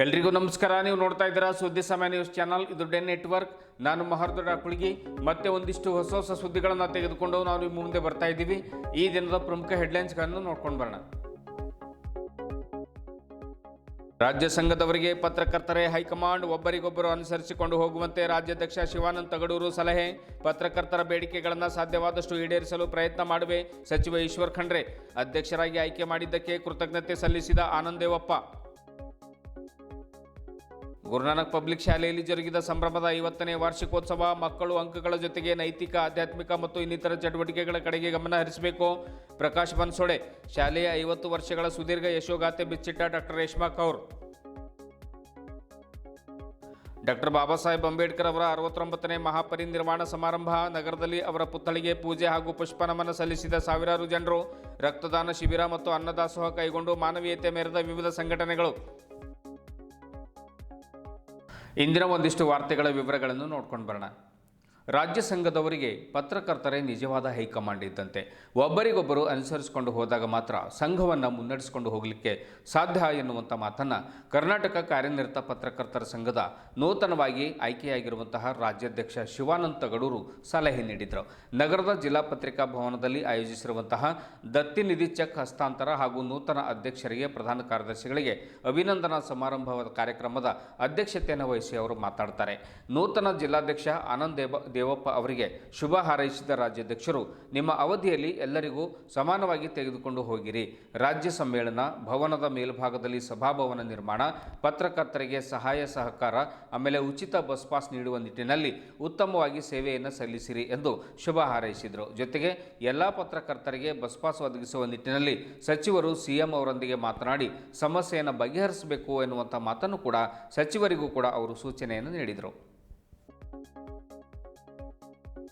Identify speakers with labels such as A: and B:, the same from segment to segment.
A: ಎಲ್ರಿಗೂ ನಮಸ್ಕಾರ. ನೀವು ನೋಡ್ತಾ ಇದ್ದೀರಾ ಸುದ್ದಿ ಸಮಯ ನ್ಯೂಸ್ ಚಾನಲ್. ಇದು ಡೆನ್ ನೆಟ್ವರ್ಕ್. ನಾನು ಮಹರ್ದೊಡ್ಡ ಕುಳಗಿ. ಮತ್ತೆ ಒಂದಿಷ್ಟು ಹೊಸ ಸುದ್ದಿಗಳನ್ನು ತೆಗೆದುಕೊಂಡು ನಾವು ನಿಮ್ಮ ಮುಂದೆ ಬರ್ತಾ ಇದ್ದೀವಿ. ಈ ದಿನದ ಪ್ರಮುಖ ಹೆಡ್ಲೈನ್ಸ್ಗಳನ್ನು ನೋಡ್ಕೊಂಡು ಬರೋಣ. ರಾಜ್ಯ ಸಂಘದವರಿಗೆ ಪತ್ರಕರ್ತರೇ ಹೈಕಮಾಂಡ್, ಒಬ್ಬರಿಗೊಬ್ಬರು ಅನುಸರಿಸಿಕೊಂಡು ಹೋಗುವಂತೆ ರಾಜ್ಯಾಧ್ಯಕ್ಷ ಶಿವಾನಂದ ತಗಡೂರು ಸಲಹೆ. ಪತ್ರಕರ್ತರ ಬೇಡಿಕೆಗಳನ್ನು ಸಾಧ್ಯವಾದಷ್ಟು ಈಡೇರಿಸಲು ಪ್ರಯತ್ನ ಮಾಡುವೆ ಸಚಿವ ಈಶ್ವರ್ ಖಂಡ್ರೆ. ಅಧ್ಯಕ್ಷರಾಗಿ ಆಯ್ಕೆ ಮಾಡಿದ್ದಕ್ಕೆ ಕೃತಜ್ಞತೆ ಸಲ್ಲಿಸಿದ ಆನಂದ್ ದೇವಪ್ಪ. ಗುರುನಾನಕ್ ಪಬ್ಲಿಕ್ ಶಾಲೆಯಲ್ಲಿ ಜರುಗಿದ ಸಂಭ್ರಮದ 50ನೇ ವಾರ್ಷಿಕೋತ್ಸವ. ಮಕ್ಕಳು ಅಂಕಗಳ ಜೊತೆಗೆ ನೈತಿಕ, ಆಧ್ಯಾತ್ಮಿಕ ಮತ್ತು ಇನ್ನಿತರ ಚಟುವಟಿಕೆಗಳ ಕಡೆಗೆ ಗಮನ ಹರಿಸಬೇಕು. ಪ್ರಕಾಶ್ ಬನ್ಸೋಡೆ. ಶಾಲೆಯ 50 ವರ್ಷಗಳ ಸುದೀರ್ಘ ಯಶೋಗಾಥೆ ಬಿಚ್ಚಿಟ್ಟ ಡಾಕ್ಟರ್ ರೇಷ್ಮಾ ಕೌರ್. ಡಾಕ್ಟರ್ ಬಾಬಾ ಸಾಹೇಬ್ ಅಂಬೇಡ್ಕರ್ ಅವರ 69ನೇ ಮಹಾಪರಿನಿರ್ವಾಣ ಸಮಾರಂಭ. ನಗರದಲ್ಲಿ ಅವರ ಪುತ್ಥಳಿಗೆ ಪೂಜೆ ಹಾಗೂ ಪುಷ್ಪನಮನ ಸಲ್ಲಿಸಿದ ಸಾವಿರಾರು ಜನರು. ರಕ್ತದಾನ ಶಿಬಿರ ಮತ್ತು ಅನ್ನದಾಸೋಹ ಕೈಗೊಂಡು ಮಾನವೀಯತೆ ಮೆರೆದ ವಿವಿಧ ಸಂಘಟನೆಗಳು. ಇಂದಿನ ಒಂದಿಷ್ಟು ವಾರ್ತೆಗಳ ವಿವರಗಳನ್ನು ನೋಡ್ಕೊಂಡು ಬರೋಣ. ರಾಜ್ಯ ಸಂಘದವರಿಗೆ ಪತ್ರಕರ್ತರೇ ನಿಜವಾದ ಹೈಕಮಾಂಡ್ ಇದ್ದಂತೆ. ಒಬ್ಬರಿಗೊಬ್ಬರು ಅನುಸರಿಸಿಕೊಂಡು ಹೋದಾಗ ಮಾತ್ರ ಸಂಘವನ್ನು ಮುನ್ನಡೆಸಿಕೊಂಡು ಹೋಗಲಿಕ್ಕೆ ಸಾಧ್ಯ ಎನ್ನುವಂಥ ಮಾತನ್ನು ಕರ್ನಾಟಕ ಕಾರ್ಯನಿರತ ಪತ್ರಕರ್ತರ ಸಂಘದ ನೂತನವಾಗಿ ಆಯ್ಕೆಯಾಗಿರುವಂತಹ ರಾಜ್ಯಾಧ್ಯಕ್ಷ ಶಿವಾನಂದ ತಗಡೂರು ಸಲಹೆ ನೀಡಿದರು. ನಗರದ ಜಿಲ್ಲಾ ಪತ್ರಿಕಾ ಭವನದಲ್ಲಿ ಆಯೋಜಿಸಿರುವಂತಹ ದತ್ತಿ ನಿಧಿ ಚೆಕ್ ಹಸ್ತಾಂತರ ಹಾಗೂ ನೂತನ ಅಧ್ಯಕ್ಷರಿಗೆ, ಪ್ರಧಾನ ಕಾರ್ಯದರ್ಶಿಗಳಿಗೆ ಅಭಿನಂದನಾ ಸಮಾರಂಭದ ಕಾರ್ಯಕ್ರಮದ ಅಧ್ಯಕ್ಷತೆಯನ್ನು ವಹಿಸಿ ಅವರು ಮಾತಾಡ್ತಾರೆ. ನೂತನ ಜಿಲ್ಲಾಧ್ಯಕ್ಷ ಆನಂದ್ ದೇವಪ್ಪ ಅವರಿಗೆ ಶುಭ ಹಾರೈಸಿದ ರಾಜ್ಯಾಧ್ಯಕ್ಷರು, ನಿಮ್ಮ ಅವಧಿಯಲ್ಲಿ ಎಲ್ಲರಿಗೂ ಸಮಾನವಾಗಿ ತೆಗೆದುಕೊಂಡು ಹೋಗಿರಿ. ರಾಜ್ಯ ಸಮ್ಮೇಳನ ಭವನದ ಮೇಲ್ಭಾಗದಲ್ಲಿ ಸಭಾಭವನ ನಿರ್ಮಾಣ, ಪತ್ರಕರ್ತರಿಗೆ ಸಹಾಯ ಸಹಕಾರ, ಆಮೇಲೆ ಉಚಿತ ಬಸ್ ಪಾಸ್ ನೀಡುವ ನಿಟ್ಟಿನಲ್ಲಿ ಉತ್ತಮವಾಗಿ ಸೇವೆಯನ್ನು ಸಲ್ಲಿಸಿರಿ ಎಂದು ಶುಭ ಹಾರೈಸಿದರು. ಜೊತೆಗೆ ಎಲ್ಲ ಪತ್ರಕರ್ತರಿಗೆ ಬಸ್ ಪಾಸ್ ಒದಗಿಸುವ ನಿಟ್ಟಿನಲ್ಲಿ ಸಚಿವರು ಸಿಎಂ ಅವರೊಂದಿಗೆ ಮಾತನಾಡಿ ಸಮಸ್ಯೆಯನ್ನು ಬಗೆಹರಿಸಬೇಕು ಎನ್ನುವಂಥ ಮಾತನ್ನು ಕೂಡ ಸಚಿವರಿಗೂ ಕೂಡ ಅವರು ಸೂಚನೆಯನ್ನು ನೀಡಿದರು.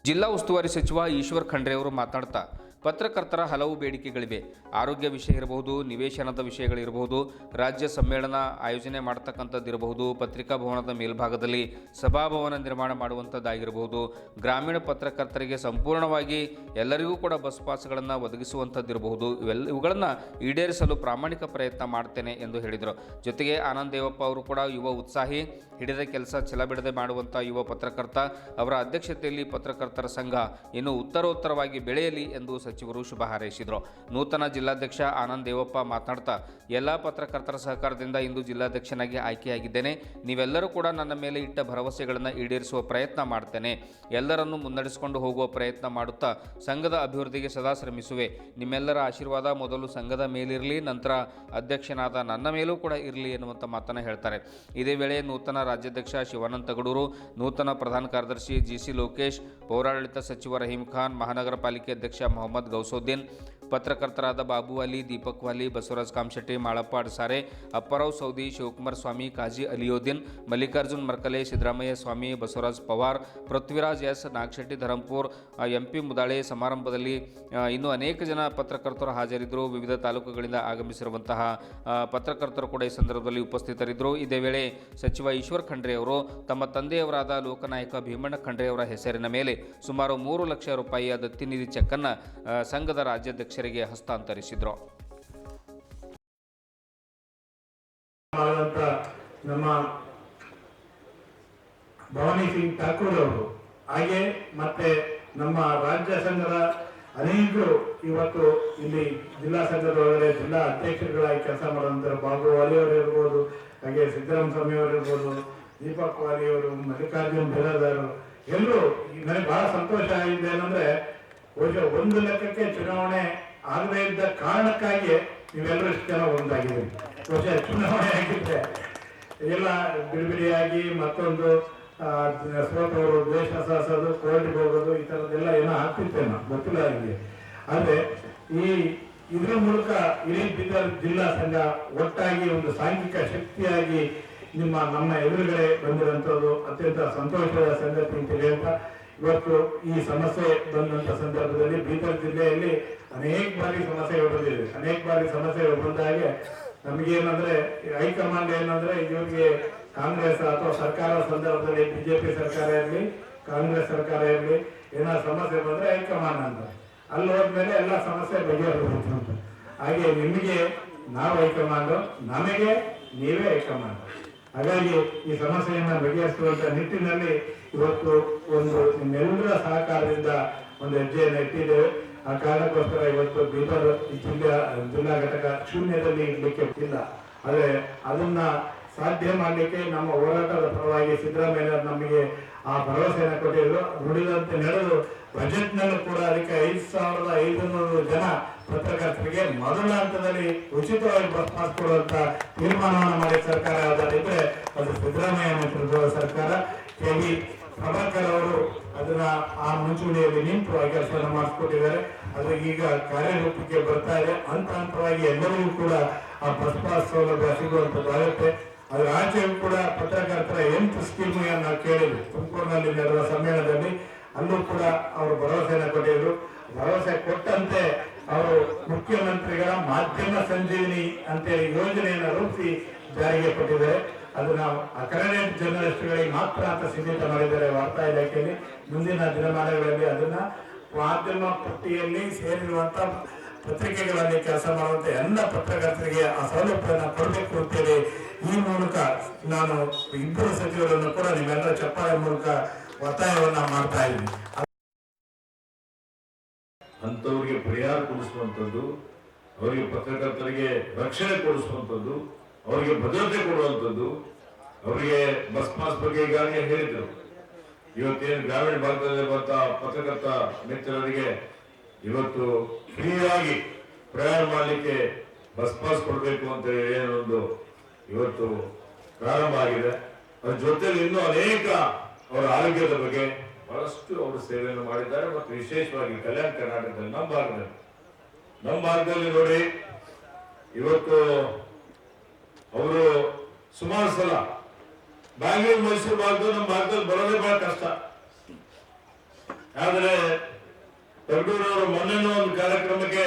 A: ಜಿಲ್ಲಾ ಉಸ್ತುವಾರಿ ಸಚಿವ ಈಶ್ವರ್ ಖಂಡ್ರೆ ಅವರು ಮಾತನಾಡ್ತಾ, ಪತ್ರಕರ್ತರ ಹಲವು ಬೇಡಿಕೆಗಳಿವೆ. ಆರೋಗ್ಯ ವಿಷಯ ಇರಬಹುದು, ನಿವೇಶನದ ವಿಷಯಗಳಿರಬಹುದು, ರಾಜ್ಯ ಸಮ್ಮೇಳನ ಆಯೋಜನೆ ಮಾಡತಕ್ಕಂಥದ್ದಿರಬಹುದು, ಪತ್ರಿಕಾ ಭವನದ ಮೇಲ್ಭಾಗದಲ್ಲಿ ಸಭಾಭವನ ನಿರ್ಮಾಣ ಮಾಡುವಂಥದ್ದಾಗಿರಬಹುದು, ಗ್ರಾಮೀಣ ಪತ್ರಕರ್ತರಿಗೆ ಸಂಪೂರ್ಣವಾಗಿ ಎಲ್ಲರಿಗೂ ಕೂಡ ಬಸ್ ಪಾಸ್ಗಳನ್ನು ಒದಗಿಸುವಂಥದ್ದಿರಬಹುದು. ಇವುಗಳನ್ನು ಈಡೇರಿಸಲು ಪ್ರಾಮಾಣಿಕ ಪ್ರಯತ್ನ ಮಾಡ್ತೇನೆ ಎಂದು ಹೇಳಿದರು. ಜೊತೆಗೆ ಆನಂದ್ ದೇವಪ್ಪ ಅವರು ಕೂಡ ಯುವ ಉತ್ಸಾಹಿ, ಹಿಡಿದ ಕೆಲಸ ಛಲಬಿಡದೆ ಮಾಡುವಂಥ ಯುವ ಪತ್ರಕರ್ತ. ಅವರ ಅಧ್ಯಕ್ಷತೆಯಲ್ಲಿ ಪತ್ರಕರ್ತರ ಸಂಘ ಇನ್ನು ಉತ್ತರೋತ್ತರವಾಗಿ ಬೆಳೆಯಲಿ ಎಂದು ಸಚಿವರು ಶುಭ ಹಾರೈಸಿದರು. ನೂತನ ಜಿಲ್ಲಾಧ್ಯಕ್ಷ ಆನಂದ್ ದೇವಪ್ಪ ಮಾತನಾಡ್ತಾ, ಎಲ್ಲ ಪತ್ರಕರ್ತರ ಸಹಕಾರದಿಂದ ಇಂದು ಜಿಲ್ಲಾಧ್ಯಕ್ಷನಾಗಿ ಆಯ್ಕೆಯಾಗಿದ್ದೇನೆ. ನೀವೆಲ್ಲರೂ ಕೂಡ ನನ್ನ ಮೇಲೆ ಇಟ್ಟ ಭರವಸೆಗಳನ್ನು ಈಡೇರಿಸುವ ಪ್ರಯತ್ನ ಮಾಡ್ತೇನೆ. ಎಲ್ಲರನ್ನೂ ಮುನ್ನಡೆಸಿಕೊಂಡು ಹೋಗುವ ಪ್ರಯತ್ನ ಮಾಡುತ್ತಾ ಸಂಘದ ಅಭಿವೃದ್ಧಿಗೆ ಸದಾ ಶ್ರಮಿಸುವೆ. ನಿಮ್ಮೆಲ್ಲರ ಆಶೀರ್ವಾದ ಮೊದಲು ಸಂಘದ ಮೇಲಿರಲಿ, ನಂತರ ಅಧ್ಯಕ್ಷನಾದ ನನ್ನ ಮೇಲೂ ಕೂಡ ಇರಲಿ ಎನ್ನುವಂಥ ಮಾತನ್ನು ಹೇಳ್ತಾರೆ. ಇದೇ ವೇಳೆ ನೂತನ ರಾಜ್ಯಾಧ್ಯಕ್ಷ ಶಿವಾನಂದ ತಗಡೂರು, ನೂತನ ಪ್ರಧಾನ ಕಾರ್ಯದರ್ಶಿ ಜಿಸಿ ಲೋಕೇಶ್, ಪೌರಾಡಳಿತ ಸಚಿವ ರಹೀಂ ಖಾನ್, ಮಹಾನಗರ ಪಾಲಿಕೆ ಅಧ್ಯಕ್ಷ ಮೊಹಮ್ಮದ್ ಗೌಸೋದ್ದೀನ್, ಪತ್ರಕರ್ತರಾದ ಬಾಬು ಅಲಿ, ದೀಪಕ್ ವಾಲಿ, ಬಸವರಾಜ್ ಕಾಮಶೆಟ್ಟಿ, ಮಾಳಪ್ಪ ಅಡಸಾರೆ, ಅಪ್ಪರಾವ್ ಸೌದಿ, ಶಿವಕುಮಾರ್ ಸ್ವಾಮಿ, ಕಾಜಿ ಅಲಿಯೋದ್ದೀನ್, ಮಲ್ಲಿಕಾರ್ಜುನ್ ಮರ್ಕಲೆ, ಸಿದ್ದರಾಮಯ್ಯ ಸ್ವಾಮಿ, ಬಸವರಾಜ್ ಪವಾರ್, ಪೃಥ್ವಿರಾಜ್ ಎಸ್, ನಾಗಶೆಟ್ಟಿ ಧರಂಪುರ್, ಎಂಪಿ ಮುದಾಳೆ. ಸಮಾರಂಭದಲ್ಲಿ ಇನ್ನೂ ಅನೇಕ ಜನ ಪತ್ರಕರ್ತರು ಹಾಜರಿದ್ದರು. ವಿವಿಧ ತಾಲೂಕುಗಳಿಂದ ಆಗಮಿಸಿರುವಂತಹ ಪತ್ರಕರ್ತರು ಕೂಡ ಈ ಸಂದರ್ಭದಲ್ಲಿ ಉಪಸ್ಥಿತರಿದ್ದರು. ಇದೇ ವೇಳೆ ಸಚಿವ ಈಶ್ವರ್ ಖಂಡ್ರೆ ಅವರು ತಮ್ಮ ತಂದೆಯವರಾದ ಲೋಕನಾಯಕ ಭೀಮಣ್ಣ ಖಂಡ್ರೆ ಅವರ ಹೆಸರಿನ ಮೇಲೆ ಸುಮಾರು 3 ಲಕ್ಷ ರೂಪಾಯಿಯ ದತ್ತಿ ನಿಧಿ ಚೆಕ್ ಅನ್ನು ಸಂಘದ ರಾಜ್ಯಾಧ್ಯಕ್ಷರಿಗೆ ಹಸ್ತಾಂತರಿಸಿದರು.
B: ನಮ್ಮ ಭವಾನಿ ಸಿಂಗ್ ಠಾಕೂರ್ ಅವರು, ಹಾಗೆ ಮತ್ತೆ ನಮ್ಮ ರಾಜ್ಯ ಸಂಘದ ಅನೇಕರು ಇವತ್ತು ಇಲ್ಲಿ ಜಿಲ್ಲಾ ಸಂಘದ ಒಳಗಡೆ ಜಿಲ್ಲಾ ಅಧ್ಯಕ್ಷರುಗಳಾಗಿ ಕೆಲಸ ಮಾಡುವಂತ ಬಾಬು ವಾಲಿ ಅವರು ಇರ್ಬೋದು, ಹಾಗೆ ಸಿದ್ದರಾಮ ಸ್ವಾಮಿ ಅವರು ಇರ್ಬೋದು, ದೀಪಕ್ ವಾಲಿ ಅವರು, ಮಲ್ಲಿಕಾರ್ಜುನ್ ಬಿರಾದಾರು, ಎಲ್ಲರೂ ನನಗೆ ಬಹಳ ಸಂತೋಷ ಆಗಿದೆ. ಏನಂದ್ರೆ ಒಂದು ಲೆಕ್ಕಕ್ಕೆ ಚುನಾವಣೆ ಆಗದೇ ಇದ್ದ ಕಾರಣಕ್ಕಾಗಿ ನೀವೆಲ್ಲರೂ ಇಷ್ಟು ಜನ ಒಂದಾಗಿದ್ದೀವಿ. ಚುನಾವಣೆ ಆಗಿದ್ರೆ ಎಲ್ಲ ಬಿಡಿಬಿಡಿಯಾಗಿ ಮತ್ತೊಂದು ಸೋತವರು ದೇಶ ಸಾಸೋದು, ಕೋರ್ಟ್ಗೆ ಹೋಗೋದು, ಈ ಥರದ್ದೆಲ್ಲ ಏನೋ ಆಗ್ತಿತ್ತೇನೋ ಗೊತ್ತಿಲ್ಲ ಆಗಿದೆ. ಆದರೆ ಇದ್ರ ಮೂಲಕ ಇಡೀ ಬೀದರ್ ಜಿಲ್ಲಾ ಸಂಘ ಒಟ್ಟಾಗಿ ಒಂದು ಸಾಂಘಿಕ ಶಕ್ತಿಯಾಗಿ ನಮ್ಮ ಎದುರುಗಡೆ ಬಂದಿರುವಂಥದ್ದು ಅತ್ಯಂತ ಸಂತೋಷದ ಸಂಗತಿ ಅಂತ ಹೇಳ್ತ, ಇವತ್ತು ಈ ಸಮಸ್ಯೆ ಬಂದಂತ ಸಂದರ್ಭದಲ್ಲಿ ಬೀದರ್ ಜಿಲ್ಲೆಯಲ್ಲಿ ಅನೇಕ ಬಾರಿ ಸಮಸ್ಯೆಗಳು ಬಂದಿದೆ. ಅನೇಕ ಬಾರಿ ಸಮಸ್ಯೆಗಳು ಬಂದಾಗೆ ನಮಗೇನಂದ್ರೆ ಹೈಕಮಾಂಡ್ ಏನಂದ್ರೆ ಇವ್ರಿಗೆ ಕಾಂಗ್ರೆಸ್ ಅಥವಾ ಸರ್ಕಾರದ ಸಂದರ್ಭದಲ್ಲಿ ಬಿಜೆಪಿ ಸರ್ಕಾರ ಇರಲಿ, ಕಾಂಗ್ರೆಸ್ ಸರ್ಕಾರ ಇರಲಿ, ಏನಾದ್ರು ಸಮಸ್ಯೆ ಬಂದ್ರೆ ಹೈಕಮಾಂಡ್ ಅಂತ ಅಲ್ಲಿ ಹೋದ್ಮೇಲೆ ಎಲ್ಲ ಸಮಸ್ಯೆ ಬಗೆಹರಿಸಬೇಕು ಅಂತ. ಹಾಗೆ ನಿಮಗೆ ನಾವು ಹೈಕಮಾಂಡ್, ನಮಗೆ ನೀವೇ ಹೈಕಮಾಂಡ್. ಹಾಗಾಗಿ ಈ ಸಮಸ್ಯೆಯನ್ನ ಬಗೆಹರಿಸುವಂತ ನಿಟ್ಟಿನಲ್ಲಿ ಇವತ್ತು ಒಂದು ನಿಮ್ಮೆಲ್ಲರ ಸಹಕಾರದಿಂದ ಒಂದು ಹೆಜ್ಜೆಯನ್ನು ಇಟ್ಟಿದ್ದೇವೆ. ಆ ಕಾರಣಕ್ಕೋಸ್ಕರ ಇವತ್ತು ಬೀದರ್ ಜಿಲ್ಲಾ ಘಟಕ ಶೂನ್ಯದಲ್ಲಿ ಇಡ್ಲಿಕ್ಕೆ ಇಲ್ಲ. ಆದರೆ ಅದನ್ನ ಸಾಧ್ಯ ಮಾಡಲಿಕ್ಕೆ ನಮ್ಮ ಹೋರಾಟದ ಪರವಾಗಿ ಸಿದ್ದರಾಮಯ್ಯ ನಮಗೆ ಆ ಭರವಸೆಯನ್ನು ಕೊಟ್ಟಿದ್ರು. ನುಡಿದಂತೆ ನಡೆದು ಬಜೆಟ್ ನಲ್ಲೂ ಕೂಡ ಅದಕ್ಕೆ 5,500 ಜನ ಪತ್ರಕರ್ತರಿಗೆ ಮೊದಲ ಹಂತದಲ್ಲಿ ಉಚಿತವಾಗಿ ಬಸ್ ಪಾಸ್ ಕೊಡುವಂತ ತೀರ್ಮಾನವನ್ನು ಮಾಡಿ ಸರ್ಕಾರ ಯಾವ್ದಾರಿದ್ರೆ ಅದು ಸಿದ್ದರಾಮಯ್ಯ ನೇತೃತ್ವದ ಸರ್ಕಾರ. ಕೆ.ವಿ. ಪ್ರಭಾಕರ್ ಅವರು ಅದನ್ನ ಆ ಮುಂಚೂಣಿಯಲ್ಲಿ ನಿಂತು ಆ ಕೆಲಸವನ್ನು ಮಾಡಿಸ್ಕೊಟ್ಟಿದ್ದಾರೆ. ಅದು ಈಗ ಕಾರ್ಯರೂಪಕ್ಕೆ ಬರ್ತಾ ಇದೆ. ಹಂತ ಹಂತವಾಗಿ ಎಲ್ಲರಿಗೂ ಕೂಡ ಆ ಬಸ್ ಪಾಸ್ ಸೌಲಭ್ಯ ಸಿಗುವಂತದ್ದಾಗುತ್ತೆ. ಅದರ ಆಚೆಯೂ ಕೂಡ ಪತ್ರಕರ್ತರ 8 ಸ್ಕೀಮ್ಗಳನ್ನು ನಾವು ಕೇಳಿದ್ವಿ. ತುಮಕೂರಿನಲ್ಲಿ ನಡೆದ ಸಮ್ಮೇಳನದಲ್ಲಿ ಅಲ್ಲೂ ಕೂಡ ಅವರು ಭರವಸೆಯನ್ನು ಕೊಟ್ಟಿದ್ರು. ಭರವಸೆ ಕೊಟ್ಟಂತೆ ಅವರು ಮುಖ್ಯಮಂತ್ರಿಗಳ ಮಾಧ್ಯಮ ಸಂಜೀವಿನಿ ಅಂತೇಳಿ ಯೋಜನೆಯನ್ನು ರೂಪಿಸಿ ಜಾರಿಗೆ ಕೊಟ್ಟಿದ್ದಾರೆ. ಅದು ನಾವು ಅಕ್ರೆಡಿಟೆಡ್ ಜರ್ನಲಿಸ್ಟ್ಗಳಿಗೆ ಮಾತ್ರ ಅಂತ ಸೀಮಿತ ಮಾಡಿದ್ದಾರೆ ವಾರ್ತಾ ಇಲಾಖೆಯಲ್ಲಿ. ಮುಂದಿನ ದಿನಮಾನಗಳಲ್ಲಿ ಅದನ್ನ ಮಾಧ್ಯಮ ಪಟ್ಟಿಯಲ್ಲಿ ಸೇರಿರುವಂತ ಪತ್ರಿಕೆಗಳಲ್ಲಿ ಕೆಲಸ ಮಾಡುವಂತ ಎಲ್ಲ ಪತ್ರಕರ್ತರಿಗೆ ಆ ಸೌಲಭ್ಯವನ್ನು ಕೊಡಬೇಕು ಅಂತೇಳಿ ಈ ಮೂಲಕ ನಾನು ಇಬ್ಬರು ಸಚಿವರನ್ನು ಕೂಡ ನಿಮ್ಮೆಲ್ಲರ ಚಪ್ಪಾಳೆ ಮೂಲಕ ಒತ್ತಾಯವನ್ನ ಮಾಡ್ತಾ ಇದ್ದೀನಿ.
C: ಅಂತವರಿಗೆ ಪರಿಹಾರ ಕೊಡಿಸುವಂಥದ್ದು, ಅವರಿಗೆ ಪತ್ರಕರ್ತರಿಗೆ ರಕ್ಷಣೆ ಕೊಡಿಸುವಂಥದ್ದು, ಅವರಿಗೆ ಭದ್ರತೆ ಕೊಡುವಂಥದ್ದು, ಅವರಿಗೆ ಬಸ್ ಪಾಸ್ ಬಗ್ಗೆ ಈಗಾಗಲೇ ಹೇಳಿದ್ರು. ಇವತ್ತೇನು ಗ್ರಾಮೀಣ ಭಾಗದಲ್ಲಿ ಬರುತ್ತಾ ಪತ್ರಕರ್ತ ಮಿತ್ರರಿಗೆ ಇವತ್ತು ಫ್ರೀಯಾಗಿ ಪ್ರಯಾಣ ಮಾಡಲಿಕ್ಕೆ ಬಸ್ ಪಾಸ್ ಕೊಡಬೇಕು ಅಂತ ಹೇಳಿ ಏನೊಂದು ಇವತ್ತು ಪ್ರಾರಂಭ ಆಗಿದೆ. ಅದ್ರ ಜೊತೆಲಿ ಇನ್ನೂ ಅನೇಕ ಅವರ ಆರೋಗ್ಯದ ಬಗ್ಗೆ ಬಹಳಷ್ಟು ಅವರು ಸೇವೆಯನ್ನು ಮಾಡಿದ್ದಾರೆ. ಮತ್ತು ವಿಶೇಷವಾಗಿ ಕಲ್ಯಾಣ ಕರ್ನಾಟಕದಲ್ಲಿ ನಮ್ಮ ಭಾಗದಲ್ಲಿ ನೋಡಿ ಇವತ್ತು ಅವರು ಸುಮಾರು ಸಲ ಬ್ಯಾಂಗ್ಳೂರು ಮೈಸೂರು ಭಾಗದಲ್ಲಿ ನಮ್ಮ ಭಾಗದಲ್ಲಿ ಬರೋದೇ ಬಹಳ ಕಷ್ಟ. ಆದ್ರೆ ತಗಡೂರವರು ಮೊನ್ನೆನೂ ಒಂದು ಕಾರ್ಯಕ್ರಮಕ್ಕೆ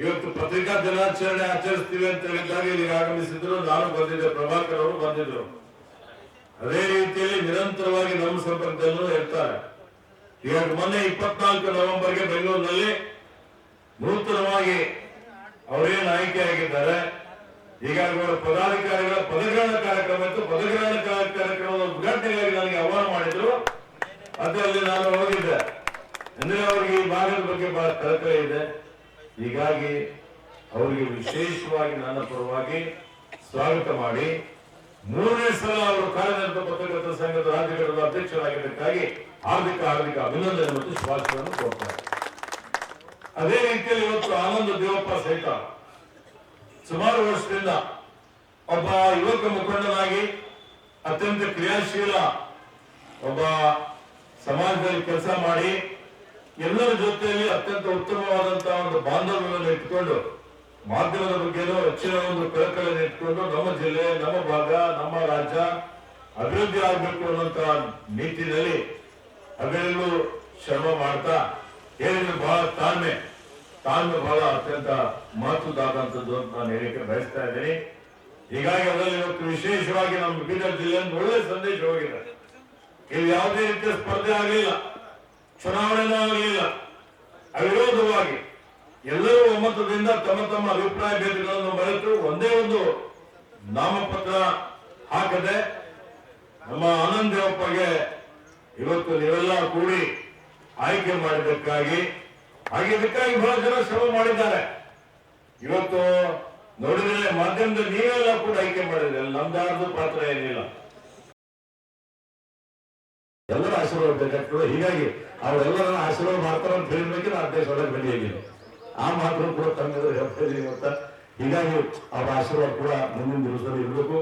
C: ಇವತ್ತು ಪತ್ರಿಕಾ ದಿನಾಚರಣೆ ಆಚರಿಸ್ತೀವಿ ಅಂತ ಹೇಳಿದಾಗ ಇಲ್ಲಿ ಆಗಮಿಸಿದ್ರು. ನಾನು ಬಂದಿದ್ದೆ, ಪ್ರಭಾಕರ್ ಅವರು ಬಂದಿದ್ರು. ಅದೇ ರೀತಿಯಲ್ಲಿ ನಿರಂತರವಾಗಿ ನಮ್ಮ ಸಂಪರ್ಕದಲ್ಲೂ ಇರ್ತಾರೆ. ಈಗ ಮೊನ್ನೆ 24 ನವೆಂಬರ್ಗೆ ಬೆಂಗಳೂರಿನಲ್ಲಿ ನೂತನವಾಗಿ ಅವರೇನು ಆಯ್ಕೆಯಾಗಿದ್ದಾರೆ. ಹೀಗಾಗಿ ಅವರ ಪದಾಧಿಕಾರಿಗಳ ಪದಗ್ರಹಣ ಕಾರ್ಯಕ್ರಮ ಇತ್ತು. ಪದಗ್ರಹಣ ಕಾರ್ಯಕ್ರಮದ ಉದ್ಘಾಟನೆಗಾಗಿ ನನಗೆ ಆಹ್ವಾನ ಮಾಡಿದ್ರು. ಅದರಲ್ಲಿ ನಾನು ಹೋಗಿದ್ದೆ. ಅಂದ್ರೆ ಅವರಿಗೆ ಈ ಭಾಗದ ಬಗ್ಗೆ ಬಹಳ ಕಳಕಳಿ ಇದೆ. ಹೀಗಾಗಿ ಅವರಿಗೆ ವಿಶೇಷವಾಗಿ ನನ್ನ ಪರವಾಗಿ ಸ್ವಾಗತ ಮಾಡಿ 3ನೇ ಸಲ ಅವರು ಕಾರ್ಯನಿರತ ಪತ್ರಕರ್ತರ ಸಂಘದ ರಾಜ್ಯ ಘಟಕದ ಅಧ್ಯಕ್ಷರಾಗಿದ್ದಕ್ಕಾಗಿ ಹಾರ್ದಿಕ ಅಭಿನಂದನೆ ಮತ್ತು ಶುಭಾಶಯವನ್ನು ಕೊಡ್ತಾರೆ. ಅದೇ ರೀತಿಯಲ್ಲಿ ಇವತ್ತು ಆನಂದ ದೇವಪ್ಪ ಸಹಿತ ಸುಮಾರು ವರ್ಷದಿಂದ ಒಬ್ಬ ಯುವಕ ಮುಖಂಡನಾಗಿ ಅತ್ಯಂತ ಕ್ರಿಯಾಶೀಲ ಒಬ್ಬ ಸಮಾಜದಲ್ಲಿ ಕೆಲಸ ಮಾಡಿ ಎಲ್ಲರ ಜೊತೆಯಲ್ಲಿ ಅತ್ಯಂತ ಉತ್ತಮವಾದಂತಹ ಒಂದು ಬಾಂಧವ್ಯವನ್ನು ಇಟ್ಕೊಂಡು ಮಾಧ್ಯಮದ ಬಗ್ಗೆನೂ ಹೆಚ್ಚಿನ ಒಂದು ಕಳಕಳಿಯನ್ನು ಇಟ್ಕೊಂಡು ನಮ್ಮ ಜಿಲ್ಲೆ, ನಮ್ಮ ಭಾಗ, ನಮ್ಮ ರಾಜ್ಯ ಅಭಿವೃದ್ಧಿ ಆಗಬೇಕು ಅನ್ನುವಂತ ನೀತಿನಲ್ಲಿ ಅವೆಲ್ಲೂ ಶ್ರಮ ಮಾಡ್ತಾ ಹೇಳಿದ್ರೆ ಬಹಳ ತಾಳ್ಮೆ ಬಹಳ ಅತ್ಯಂತ ಮಹತ್ವದಾದಂಥದ್ದು ಅಂತ ನಾನು ಹೇಳಿಕೆ ಬಯಸ್ತಾ ಇದ್ದೀನಿ. ಹೀಗಾಗಿ ಅದರಲ್ಲಿ ಇವತ್ತು ವಿಶೇಷವಾಗಿ ನಮ್ಮ ಬೀದರ್ ಜಿಲ್ಲೆಯಲ್ಲಿ ಒಳ್ಳೆ ಸಂದೇಶ ಹೋಗಿದೆ. ಇಲ್ಲಿ ಯಾವುದೇ ರೀತಿಯ ಸ್ಪರ್ಧೆ ಆಗಲಿಲ್ಲ, ಚುನಾವಣೆನೂ ಆಗಲಿಲ್ಲ. ಅವಿರೋಧವಾಗಿ ಎಲ್ಲರೂ ಒಮ್ಮತದಿಂದ ತಮ್ಮ ಅಭಿಪ್ರಾಯ ಭೇದಗಳನ್ನು ಮರೆತು ಒಂದೇ ಒಂದು ನಾಮಪತ್ರ ಹಾಕದೆ ನಮ್ಮ ಆನಂದ್ ದೇವಪ್ಪಗೆ ಇವತ್ತು ನೀವೆಲ್ಲ ಕೂಡಿ ಆಯ್ಕೆ ಮಾಡಿದ್ದಕ್ಕಾಗಿ ಬಹಳ ಜನ ಶ್ರಮ ಮಾಡಿದ್ದಾರೆ. ಇವತ್ತು ನೋಡಿದ್ರೆ ಮಾಧ್ಯಮದಲ್ಲಿ ನೀವೆಲ್ಲ ಕೂಡ ಆಯ್ಕೆ ಮಾಡಿದ್ರೆ ನಮ್ದಾರ್ದು ಪಾತ್ರ ಏನಿಲ್ಲ, ಎಲ್ಲರ ಆಶೀರ್ವಾದ ಬೇಕಾಗ್ತದೆ. ಹೀಗಾಗಿ ಅವರೆಲ್ಲರನ್ನ ಆಶೀರ್ವಾದ ಮಾಡ್ತಾರೆ ಅಂತ ಹೇಳಿದ್ಮೇಲೆ ನಾನು ದೇಶ ಒಳಗೆ ಬಂದಿದ್ದೀನಿ. ಆ ಮಾತ್ರ ಕೂಡ ತಂದಿದ್ರೆ ಹೇಳ್ತೀನಿ ಅಂತ. ಹೀಗಾಗಿ ಅವರ ಆಶೀರ್ವಾದ ಕೂಡ ಮುಂದಿನ ದಿವಸದಲ್ಲಿ ಇರಬೇಕು.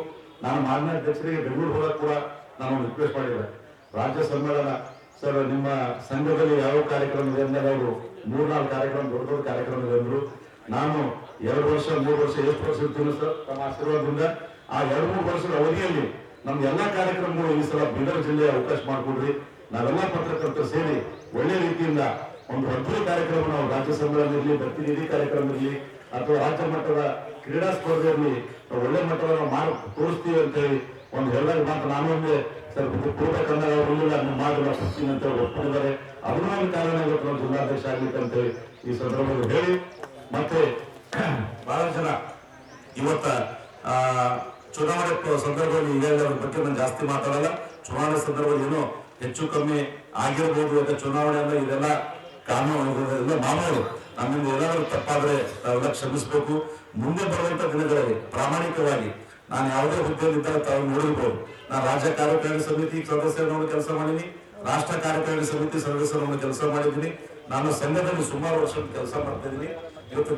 C: ನಾನು ಮಾನ್ಯ ಅಧ್ಯಕ್ಷರಿಗೆ ಬೆಂಗಳೂರು ಹೋದಾಗ ಕೂಡ ನಾನು ರಿಕ್ವೆಸ್ಟ್ ಮಾಡಿದ್ದೆ, ರಾಜ್ಯ ಸಮ್ಮೇಳನ ಸರ್ ನಿಮ್ಮ ಸಂಘದಲ್ಲಿ ಯಾವ ಕಾರ್ಯಕ್ರಮ ಇದೆ ಅಂದಾಗ ಅವರು 3-4 ಕಾರ್ಯಕ್ರಮ ದೊಡ್ಡ ಕಾರ್ಯಕ್ರಮ ಇದೆ ಅಂದ್ರು. ನಾನು 2 ವರ್ಷ 3 ವರ್ಷ ಎಷ್ಟು ವರ್ಷ ಇರ್ತೀನಿ ಸರ್ ತಮ್ಮ ಆಶೀರ್ವಾದದಿಂದ. ಆ 2-3 ವರ್ಷದ ಅವಧಿಯಲ್ಲಿ ನಮ್ಗೆ ಎಲ್ಲಾ ಕಾರ್ಯಕ್ರಮಗಳು ಈ ಸಲ ಬೀದರ್ ಜಿಲ್ಲೆಯ ಅವಕಾಶ ಮಾಡಿಕೊಡ್ರಿ. ನಾವೆಲ್ಲ ಪತ್ರಕರ್ತರು ಸೇರಿ ಒಳ್ಳೆ ರೀತಿಯಿಂದ ಒಂದು ಅದ್ಭುತ ಕಾರ್ಯಕ್ರಮ ನಾವು ರಾಜ್ಯ ಸಮ್ಮೇಳನ ಇರಲಿ, ಪ್ರತಿನಿಧಿ ಕಾರ್ಯಕ್ರಮ ಇರಲಿ ಅಥವಾ ರಾಜ್ಯ ಮಟ್ಟದ ಕ್ರೀಡಾ ಸ್ಪರ್ಧೆ ಇರಲಿ ಒಳ್ಳೆ ಮಟ್ಟದ ನಾವು ಮಾಡಿ ತೋರಿಸ್ತೀವಿ ಅಂತ ಹೇಳಿ ಒಂದು ಹೇಳಿದಾಗ ಮಾತ್ರ ನಾನು ಒಂದೇ ಸರ್ ಪೂರ್ವ ಕನ್ನಡ ಅವರೆಲ್ಲ ಮಾಡಲು ಬರ್ತೀನಿ ಅಂತ ಹೇಳಿ ಒಪ್ಪಿದ್ದಾರೆ. ಅದನ್ನ ಒಂದು ಕಾರಣ ಇವತ್ತು ನಾವು ಜಿಲ್ಲಾಧ್ಯಕ್ಷ ಆಗ್ಲಿಕ್ಕೆ ಅಂತ ಹೇಳಿ ಈ ಸಂದರ್ಭದಲ್ಲಿ ಹೇಳಿ, ಮತ್ತೆ ಬಹಳ ಜನ ಇವತ್ತ ಚುನಾವಣೆ ಸಂದರ್ಭದಲ್ಲಿ ಈಗಾಗಲೇ ಅದ್ರ ಬಗ್ಗೆ ನಾನು ಜಾಸ್ತಿ ಮಾತಾಡಲ್ಲ. ಚುನಾವಣೆ ಸಂದರ್ಭದಲ್ಲಿ ಏನೋ ಹೆಚ್ಚು ಕಮ್ಮಿ ಆಗಿರ್ಬೋದು. ಯಾಕೆ ಚುನಾವಣೆ ಅಂದ್ರೆ ಇದೆಲ್ಲ ಕಾನೂನು, ಇದೆಲ್ಲ ಮಾಮೂಲು. ನಮ್ಮಿಂದ ಏನಾದರೂ ತಪ್ಪಾದ್ರೆ ತಾವೆಲ್ಲ ಕ್ಷಮಿಸಬೇಕು. ಮುಂದೆ ಬರುವಂತ ದಿನಗಳಲ್ಲಿ ಪ್ರಾಮಾಣಿಕವಾಗಿ ನಾನು ಯಾವುದೇ ಹುದ್ದೆಯಲ್ಲಿದ್ದಾಗ ತಾವು ನೋಡಿರ್ಬೋದು, ನಾನು ರಾಜ್ಯ ಕಾರ್ಯಕಾರಿಣಿ ಸಮಿತಿ ಸದಸ್ಯರನ್ನು ಕೆಲಸ ಮಾಡಿದ್ದೀನಿ, ರಾಷ್ಟ್ರ ಕಾರ್ಯಕಾರಿಣಿ ಸಮಿತಿ ಸದಸ್ಯರನ್ನು ಕೆಲಸ ಮಾಡಿದ್ದೀನಿ, ನಾನು ಸಂಘದಲ್ಲಿ ಸುಮಾರು ವರ್ಷ ಕೆಲಸ ಮಾಡ್ತಾ ಇದ್ದೀನಿ. ಇವತ್ತು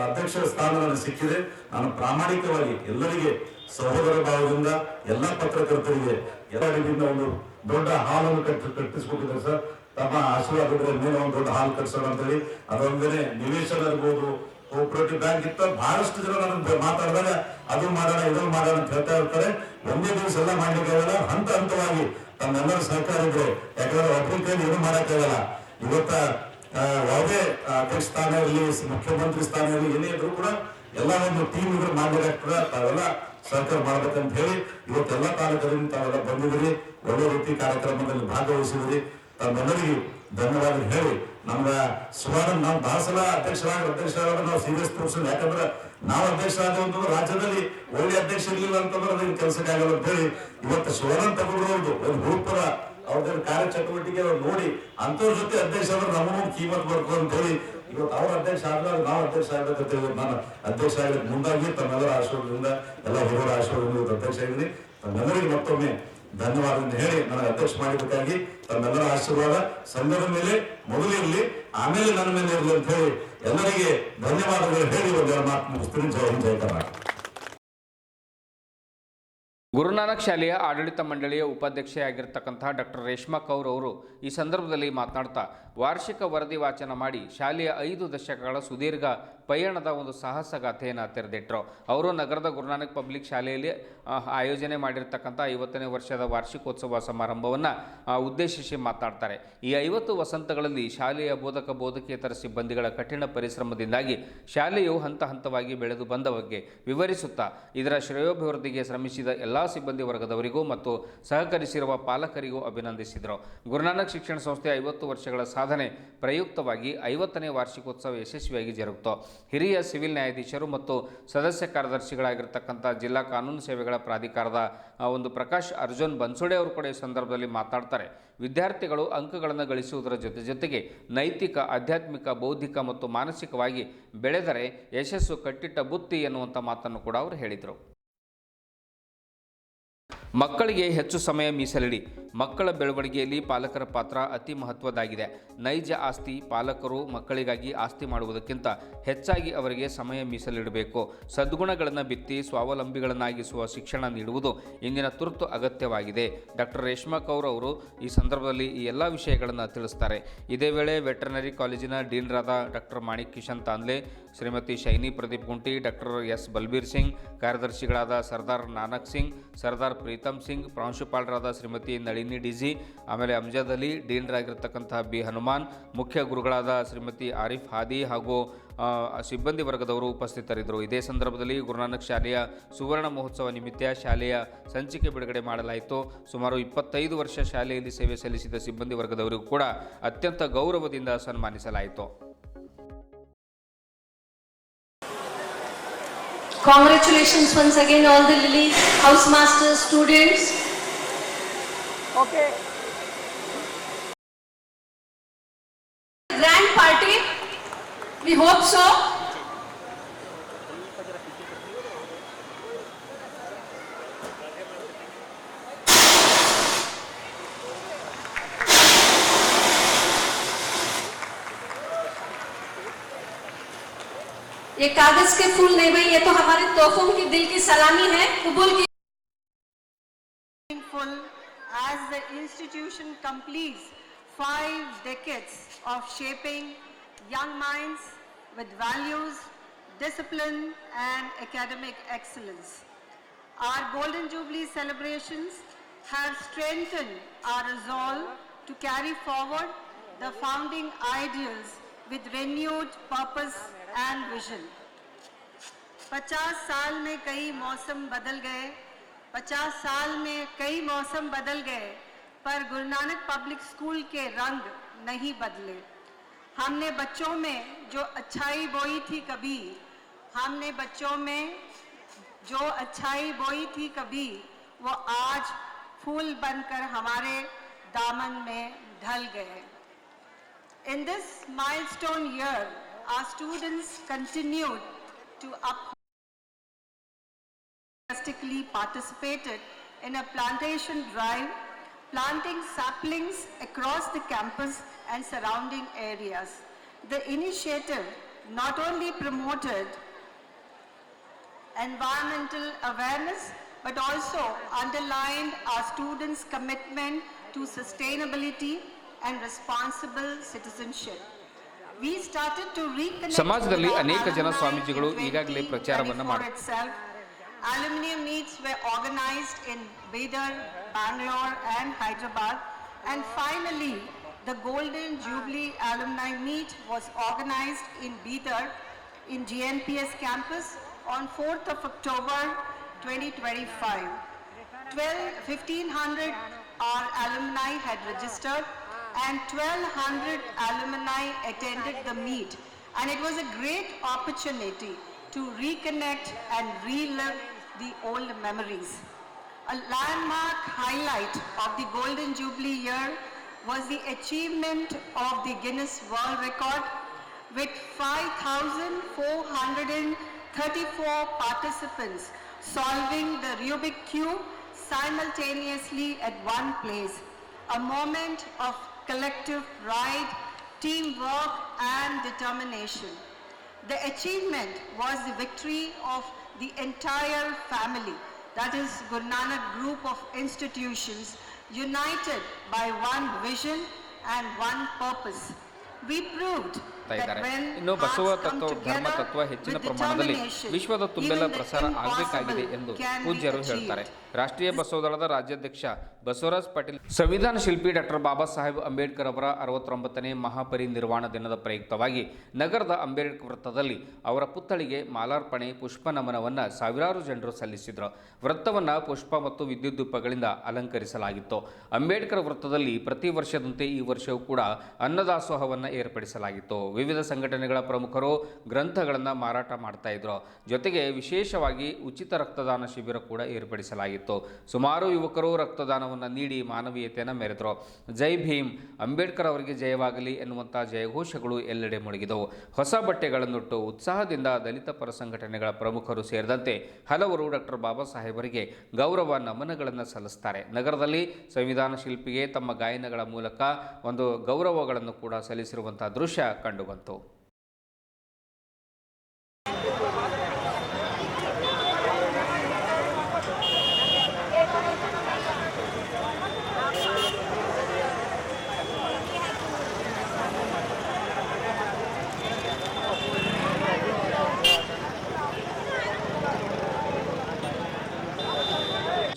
C: ಅಧ್ಯಕ್ಷ ಸ್ಥಾನ ನನಗೆ ಸಿಕ್ಕಿದೆ. ನಾನು ಪ್ರಾಮಾಣಿಕವಾಗಿ ಎಲ್ಲರಿಗೆ ಸಹೋದರ ಭಾವದಿಂದ ಎಲ್ಲ ಪತ್ರಕರ್ತರಿಗೆ ಎಲ್ಲರಿಂದ ಒಂದು ದೊಡ್ಡ ಹಾಲನ್ನು ಕಟ್ಟಿಸ್ಕೊಟ್ಟಿದ್ದಾರೆ ಸರ್. ತಮ್ಮ ಆಶೀರ್ವಾದದ ಮೇಲೆ ಒಂದು ದೊಡ್ಡ ಹಾಲ್ ಕಟ್ಸೋಣ ಅಂತೇಳಿ, ಅದೊಂದೇ ನಿವೇಶನ ಇರ್ಬೋದು, ಕೋಆಪರೇಟಿವ್ ಬ್ಯಾಂಕ್ ಇತ್ತ ಬಹಳಷ್ಟು ಜನ ನನಗೆ ಮಾತಾಡಿದಾಗ ಅದು ಮಾಡೋಣ ಇದನ್ನು ಮಾಡೋಣ ಅಂತ ಹೇಳ್ತಾ ಇರ್ತಾರೆ. ಒಂದೇ ದಿವಸ ಎಲ್ಲ ಮಾಡ್ಲಿಕ್ಕಾಗಲ್ಲ, ಹಂತ ಹಂತವಾಗಿ ತಮ್ಮೆಲ್ಲರ ಸಹಕಾರ ಇದ್ರೆ, ಯಾಕಂದ್ರೆ ಒಬ್ಬರ ಕೈಲಿ ಏನು ಮಾಡಕ್ಕಾಗಲ್ಲ. ಇವತ್ತ ಯಾವುದೇ ಅಧ್ಯಕ್ಷ ಸ್ಥಾನ ಇರಲಿ, ಮುಖ್ಯಮಂತ್ರಿ ಸ್ಥಾನ ಇರಲಿ, ಏನೇ ಇದ್ರು ಕೂಡ ಎಲ್ಲ ಒಂದು ಟೀಮ್ ಇದ್ರೆ ಮಾಡ್ಬೇಕಾಗ್ತದೆ. ತಾವೆಲ್ಲ ಸಹಕಾರ ಮಾಡ್ಬೇಕಂತ ಹೇಳಿ ಇವತ್ತೆಲ್ಲ ತಾಲೂಕರಿಂದ ತಾವೆಲ್ಲ ಬಂದಿದ್ದೀರಿ, ಒಳ್ಳೆ ರೀತಿ ಕಾರ್ಯಕ್ರಮದಲ್ಲಿ ಭಾಗವಹಿಸಿದಿರಿ. ತಮ್ಮೆಲ್ಲರಿಗೂ ಧನ್ಯವಾದ ಹೇಳಿ, ನಮ್ಗೆ ಸುಮಾರು ನಾವು ಬಹಳ ಸಲ ಅಧ್ಯಕ್ಷರಾಗ ನಾವು ಸೀರಿಯಸ್ ತೋರಿಸಿಲ್ಲ. ಯಾಕಂದ್ರೆ ನಾವು ಅಧ್ಯಕ್ಷ ಆದಂತಂದ್ರೆ ರಾಜ್ಯದಲ್ಲಿ ಒಳ್ಳೆ ಅಧ್ಯಕ್ಷ ಇರ್ಲಿಲ್ಲ ಅಂತಂದ್ರೆ ಅದಕ್ಕೆ ಕೆಲಸಕ್ಕೆ ಆಗಲ್ಲ ಅಂತ ಹೇಳಿ ಇವತ್ತು ಸುವರ್ಣ ತಗೊಂಡು ಒಂದು ಗ್ರೂಪರ ಅವ್ರ ಕಾರ್ಯಚಟುವಟಿಕೆ ನೋಡಿ ಅಂತವ್ರ ಜೊತೆ ಅಧ್ಯಕ್ಷ ಆದ್ರೆ ನಮ್ಮನ್ನು ಕೀಮತ್ ಬರ್ಕೊ ಅಂತ ಹೇಳಿ ಇವತ್ತು ಅವ್ರ ಅಧ್ಯಕ್ಷ ಆದಾಗ ನಾವು ಅಧ್ಯಕ್ಷ ಆಗ್ಬೇಕಂತ ಹೇಳಿ ನಾನು ಅಧ್ಯಕ್ಷ ಆಗ್ಲಿಕ್ಕೆ ಮುಂದಾಗಿ ತಮ್ಮೆಲ್ಲರ ಆಶೀರ್ವಾದದಿಂದ ಎಲ್ಲ ಹಿರಿಯರ ಆಶೀರ್ವಾದದಿಂದ ಇವತ್ತು ಅಧ್ಯಕ್ಷ ಆಗಿದ್ದೀನಿ. ತಮ್ಮೆಲ್ಲರಿಗೆ ಮತ್ತೊಮ್ಮೆ ಧನ್ಯವಾದ ಹೇಳಿ ನನಗೆ ಅಧ್ಯಕ್ಷ ಮಾಡಿದ್ದಕ್ಕಾಗಿ ತಮ್ಮೆಲ್ಲರ ಆಶೀರ್ವಾದ ಸಂಘದ ಮೇಲೆ ಮೊದಲಿರಲಿ, ಆಮೇಲೆ ನನ್ನ ಮೇಲೆ ಇರಲಿ ಅಂತ ಹೇಳಿ ಎಲ್ಲರಿಗೆ ಧನ್ಯವಾದಗಳು ಹೇಳಿ ಒಂದೆರಡು ಮಾತು ಮುಗಿಸ್ತೀನಿ. ಜೈ ಹಿಂದ್, ಜೈ ಕರ್ನಾಟಕ.
A: ಗುರುನಾನಕ್ ಶಾಲೆಯ ಆಡಳಿತ ಮಂಡಳಿಯ ಉಪಾಧ್ಯಕ್ಷೆಯಾಗಿರ್ತಕ್ಕಂಥ ಡಾಕ್ಟರ್ ರೇಷ್ಮಾ ಕೌರ್ ಅವರು ಈ ಸಂದರ್ಭದಲ್ಲಿ ಮಾತನಾಡ್ತಾ ವಾರ್ಷಿಕ ವರದಿ ವಾಚನ ಮಾಡಿ ಶಾಲೆಯ 5 ದಶಕಗಳ ಸುದೀರ್ಘ ಪಯಣದ ಒಂದು ಸಾಹಸಗಾಥೆಯನ್ನು ತೆರೆದಿಟ್ಟರು. ಅವರು ನಗರದ ಗುರುನಾನಕ್ ಪಬ್ಲಿಕ್ ಶಾಲೆಯಲ್ಲಿ ಆಯೋಜನೆ ಮಾಡಿರ್ತಕ್ಕಂಥ 50ನೇ ವರ್ಷದ ವಾರ್ಷಿಕೋತ್ಸವ ಸಮಾರಂಭವನ್ನು ಉದ್ದೇಶಿಸಿ ಮಾತನಾಡ್ತಾರೆ. ಈ 50 ವಸಂತಗಳಲ್ಲಿ ಶಾಲೆಯ ಬೋಧಕ ಬೋಧಕೇತರ ಸಿಬ್ಬಂದಿಗಳ ಕಠಿಣ ಪರಿಶ್ರಮದಿಂದಾಗಿ ಶಾಲೆಯು ಹಂತ ಹಂತವಾಗಿ ಬೆಳೆದು ಬಂದ ಬಗ್ಗೆ ವಿವರಿಸುತ್ತಾ ಇದರ ಶ್ರೇಯೋಭಿವೃದ್ಧಿಗೆ ಶ್ರಮಿಸಿದ ಎಲ್ಲ ಸಿಬ್ಬಂದಿ ವರ್ಗದವರಿಗೂ ಮತ್ತು ಸಹಕರಿಸಿರುವ ಪಾಲಕರಿಗೂ ಅಭಿನಂದಿಸಿದರು. ಗುರುನಾನಕ್ ಶಿಕ್ಷಣ ಸಂಸ್ಥೆ 50 ವರ್ಷಗಳ ಸಾಧನೆ ಪ್ರಯುಕ್ತವಾಗಿ 50ನೇ ವಾರ್ಷಿಕೋತ್ಸವ ಯಶಸ್ವಿಯಾಗಿ ಜರುಗಿತು. ಹಿರಿಯ ಸಿವಿಲ್ ನ್ಯಾಯಾಧೀಶರು ಮತ್ತು ಸದಸ್ಯ ಕಾರ್ಯದರ್ಶಿಗಳಾಗಿರ್ತಕ್ಕಂಥ ಜಿಲ್ಲಾ ಕಾನೂನು ಸೇವೆಗಳ ಪ್ರಾಧಿಕಾರದ ಒಂದು ಪ್ರಕಾಶ್ ಅರ್ಜುನ್ ಬನ್ಸೋಡೆ ಅವರು ಕೂಡ ಈ ಸಂದರ್ಭದಲ್ಲಿ ಮಾತನಾಡ್ತಾರೆ. ವಿದ್ಯಾರ್ಥಿಗಳು ಅಂಕಗಳನ್ನು ಗಳಿಸುವುದರ ಜೊತೆಗೆ ನೈತಿಕ, ಆಧ್ಯಾತ್ಮಿಕ, ಬೌದ್ಧಿಕ ಮತ್ತು ಮಾನಸಿಕವಾಗಿ ಬೆಳೆದರೆ ಯಶಸ್ಸು ಕಟ್ಟಿಟ್ಟ ಬುತ್ತಿ ಎನ್ನುವಂಥ ಮಾತನ್ನು ಕೂಡ ಅವರು ಹೇಳಿದರು. ಮಕ್ಕಳಿಗೆ ಹೆಚ್ಚು ಸಮಯ ಮೀಸಲಿಡಿ. ಮಕ್ಕಳ ಬೆಳವಣಿಗೆಯಲ್ಲಿ ಪಾಲಕರ ಪಾತ್ರ ಅತಿ ಮಹತ್ವದ್ದಾಗಿದೆ. ನೈಜ ಆಸ್ತಿ ಪಾಲಕರು ಮಕ್ಕಳಿಗಾಗಿ ಆಸ್ತಿ ಮಾಡುವುದಕ್ಕಿಂತ ಹೆಚ್ಚಾಗಿ ಅವರಿಗೆ ಸಮಯ ಮೀಸಲಿಡಬೇಕು. ಸದ್ಗುಣಗಳನ್ನು ಬಿತ್ತಿ ಸ್ವಾವಲಂಬಿಗಳನ್ನಾಗಿಸುವ ಶಿಕ್ಷಣ ನೀಡುವುದು ಇಂದಿನ ತುರ್ತು ಅಗತ್ಯವಾಗಿದೆ. ಡಾಕ್ಟರ್ ರೇಷ್ಮಾ ಕೌರ್ ಅವರು ಈ ಸಂದರ್ಭದಲ್ಲಿ ಈ ಎಲ್ಲ ವಿಷಯಗಳನ್ನು ತಿಳಿಸ್ತಾರೆ. ಇದೇ ವೇಳೆ ವೆಟರ್ನರಿ ಕಾಲೇಜಿನ ಡೀನ್ರಾದ doctor Manik Kishan Tandle, Shrimati Shaini Pradeep Gunti, doctor S Balbir Singh, ಕಾರ್ಯದರ್ಶಿಗಳಾದ ಸರ್ದಾರ್ ನಾನಕ್ ಸಿಂಗ್, ಸರ್ದಾರ್ ಪ್ರೀತಮ್ ಸಿಂಗ್, ಪ್ರಾಂಶುಪಾಲರಾದ ಶ್ರೀಮತಿ ನಳಿನಿ ಡಿಜಿ, ಆಮೇಲೆ ಅಮ್ಜದ್ ಅಲಿ, ಡೀನ್ರಾಗಿರ್ತಕ್ಕಂಥ ಬಿ ಹನುಮಾನ್, ಮುಖ್ಯ ಗುರುಗಳಾದ ಶ್ರೀಮತಿ ಆರಿಫ್ ಹಾದಿ ಹಾಗೂ ಸಿಬ್ಬಂದಿ ವರ್ಗದವರು ಉಪಸ್ಥಿತರಿದ್ದರು. ಇದೇ ಸಂದರ್ಭದಲ್ಲಿ ಗುರುನಾನಕ್ ಶಾಲೆಯ ಸುವರ್ಣ ಮಹೋತ್ಸವ ನಿಮಿತ್ತ ಶಾಲೆಯ ಸಂಚಿಕೆ ಬಿಡುಗಡೆ ಮಾಡಲಾಯಿತು. ಸುಮಾರು 25 ವರ್ಷ ಶಾಲೆಯಲ್ಲಿ ಸೇವೆ ಸಲ್ಲಿಸಿದ ಸಿಬ್ಬಂದಿ ವರ್ಗದವರಿಗೂ ಕೂಡ ಅತ್ಯಂತ ಗೌರವದಿಂದ ಸನ್ಮಾನಿಸಲಾಯಿತು.
D: Congratulations once again all the Lily House Masters, students. Okay. Grand party. We hope so. ये कागज के फूल नहीं भाई, ये तो हमारे तोहफों की दिल की सलामी है. कबूल की.
E: As the institution completes 5 decades of shaping young minds with values, discipline and academic excellence. Our Golden Jubilee celebrations have strengthened our resolve to carry forward the founding ideals with renewed purpose and vision. 50 साल में कई मौसम बदल गए, 50 साल में कई मौसम बदल गए, पर गुरु नानक पब्लिक स्कूल के रंग नहीं बदले. हमने बच्चों में जो अच्छाई बोई थी कभी, हमने बच्चों में जो अच्छाई बोई थी कभी, वो आज फूल बनकर हमारे दामन में ढल गए. In this milestone year, our students continued to enthusiastically participated in a plantation drive, planting saplings across the campus and surrounding areas. The initiative not only promoted environmental awareness but also underlined our students' commitment to sustainability and responsible citizenship. We started to reconnect
A: ಸಮಾಜದಲ್ಲಿ
E: with our
A: ಅನೇಕ ಜನ
E: alumni
A: ಸ್ವಾಮೀಜಿಗಳು
E: in
A: ಈಗಾಗಲೇ ಪ್ರಚಾರವನ್ನು
E: 2024 itself. Alumni meets were organized in Bidar, Bangalore and Hyderabad, and finally the Golden Jubilee Alumni Meet was organized in Bidar in GNPS campus on 4th of October 2025. 1,500 our alumni had registered and 1,200 alumni attended the meet, and it was a great opportunity to reconnect and relive the old memories. A landmark highlight of the Golden Jubilee year was the achievement of the Guinness World Record with 5,434 participants solving the Rubik Cube simultaneously at one place, a moment of collective pride, teamwork and determination. The achievement was the victory of the entire family, that is Guru Nanak Group of institutions, united by one vision and one purpose. We proved that when
A: ಇನ್ನು Basava
E: hearts come
A: ತತ್ವ ಧರ್ಮ
E: together
A: ತತ್ವ ಹೆಚ್ಚಿನ
E: with
A: ಪ್ರಮಾಣದಲ್ಲಿ
E: determination,
A: ವಿಶ್ವದ ತುಂಬೆಲ್ಲ
E: even the
A: ಪ್ರಸಾರ ಆಗಬೇಕಾಗಿದೆ
E: impossible
A: ಎಂದು
E: can be
A: ಪೂಜ್ಯರು
E: achieved.
A: ಹೇಳ್ತಾರೆ. ರಾಷ್ಟ್ರೀಯ ಬಸವ ದಳದ ರಾಜ್ಯಾಧ್ಯಕ್ಷ ಬಸವರಾಜ್ ಪಾಟೀಲ್ ಸಂವಿಧಾನ ಶಿಲ್ಪಿ ಡಾಕ್ಟರ್ ಬಾಬಾ ಸಾಹೇಬ್ ಅಂಬೇಡ್ಕರ್ ಅವರ 69ನೇ ಮಹಾಪರಿನಿರ್ವಾಣ ದಿನದ ಪ್ರಯುಕ್ತವಾಗಿ ನಗರದ ಅಂಬೇಡ್ಕರ್ ವೃತ್ತದಲ್ಲಿ ಅವರ ಪುತ್ಥಳಿಗೆ ಮಾಲಾರ್ಪಣೆ ಪುಷ್ಪ ನಮನವನ್ನು ಸಾವಿರಾರು ಜನರು ಸಲ್ಲಿಸಿದರು. ವೃತ್ತವನ್ನು ಪುಷ್ಪ ಮತ್ತು ವಿದ್ಯುತ್ ದೀಪಗಳಿಂದ ಅಲಂಕರಿಸಲಾಗಿತ್ತು. ಅಂಬೇಡ್ಕರ್ ವೃತ್ತದಲ್ಲಿ ಪ್ರತಿ ವರ್ಷದಂತೆ ಈ ವರ್ಷವೂ ಕೂಡ ಅನ್ನದಾಸೋಹವನ್ನು ಏರ್ಪಡಿಸಲಾಗಿತ್ತು. ವಿವಿಧ ಸಂಘಟನೆಗಳ ಪ್ರಮುಖರು ಗ್ರಂಥಗಳನ್ನು ಮಾರಾಟ ಮಾಡ್ತಾ ಇದ್ರು. ಜೊತೆಗೆ ವಿಶೇಷವಾಗಿ ಉಚಿತ ರಕ್ತದಾನ ಶಿಬಿರ ಕೂಡ ಏರ್ಪಡಿಸಲಾಗಿತ್ತು. ಸುಮಾರು ಯುವಕರು ರಕ್ತದಾನವನ್ನು ನೀಡಿ ಮಾನವೀಯತೆಯನ್ನು ಮೆರೆದರು. ಜೈ ಭೀಮ್, ಅಂಬೇಡ್ಕರ್ ಅವರಿಗೆ ಜಯವಾಗಲಿ ಎನ್ನುವಂಥ ಜಯಘೋಷಗಳು ಎಲ್ಲೆಡೆ ಮೊಳಗಿದವು. ಹೊಸ ಬಟ್ಟೆಗಳನ್ನುಟ್ಟು ಉತ್ಸಾಹದಿಂದ ದಲಿತ ಪರ ಸಂಘಟನೆಗಳ ಪ್ರಮುಖರು ಸೇರಿದಂತೆ ಹಲವರು ಡಾಕ್ಟರ್ ಬಾಬಾ ಸಾಹೇಬರಿಗೆ ಗೌರವ ನಮನಗಳನ್ನು ಸಲ್ಲಿಸ್ತಾರೆ. ನಗರದಲ್ಲಿ ಸಂವಿಧಾನ ಶಿಲ್ಪಿಗೆ ತಮ್ಮ ಗಾಯನಗಳ ಮೂಲಕ ಒಂದು ಗೌರವಗಳನ್ನು ಕೂಡ ಸಲ್ಲಿಸಿರುವಂಥ ದೃಶ್ಯ ಕಂಡುಬಂತು.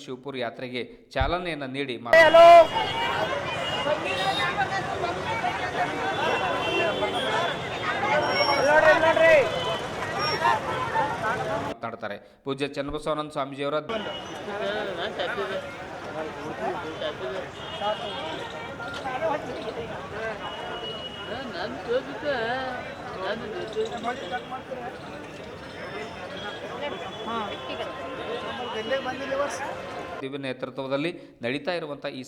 A: ಶಿವಪುರ ಯಾತ್ರೆಗೆ ಚಾಲನೆಯನ್ನು ನೀಡಿ ಮಾತನಾಡ್ತಾರೆ. ಪೂಜ್ಯ ಚನ್ನಬಸವಾನಂದ ಸ್ವಾಮೀಜಿಯವರ ದಿವ್ಯ ನೇತೃತ್ವದಲ್ಲಿ ನಡೀತಾ ಇರುವಂಥ ಈ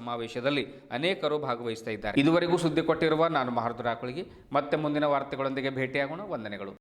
A: ಸಮಾವೇಶದಲ್ಲಿ ಅನೇಕರು ಭಾಗವಹಿಸ್ತಾ ಇದ್ದಾರೆ. ಇದುವರೆಗೂ ಸುದ್ದಿ ಕೊಟ್ಟಿರುವ ನಾನು ಮಹಾರುದ್ರ ಆಕಳಿಗೆ ಮತ್ತೆ ಮುಂದಿನ ವಾರ್ತೆಗಳೊಂದಿಗೆ ಭೇಟಿಯಾಗೋಣ. ವಂದನೆಗಳು.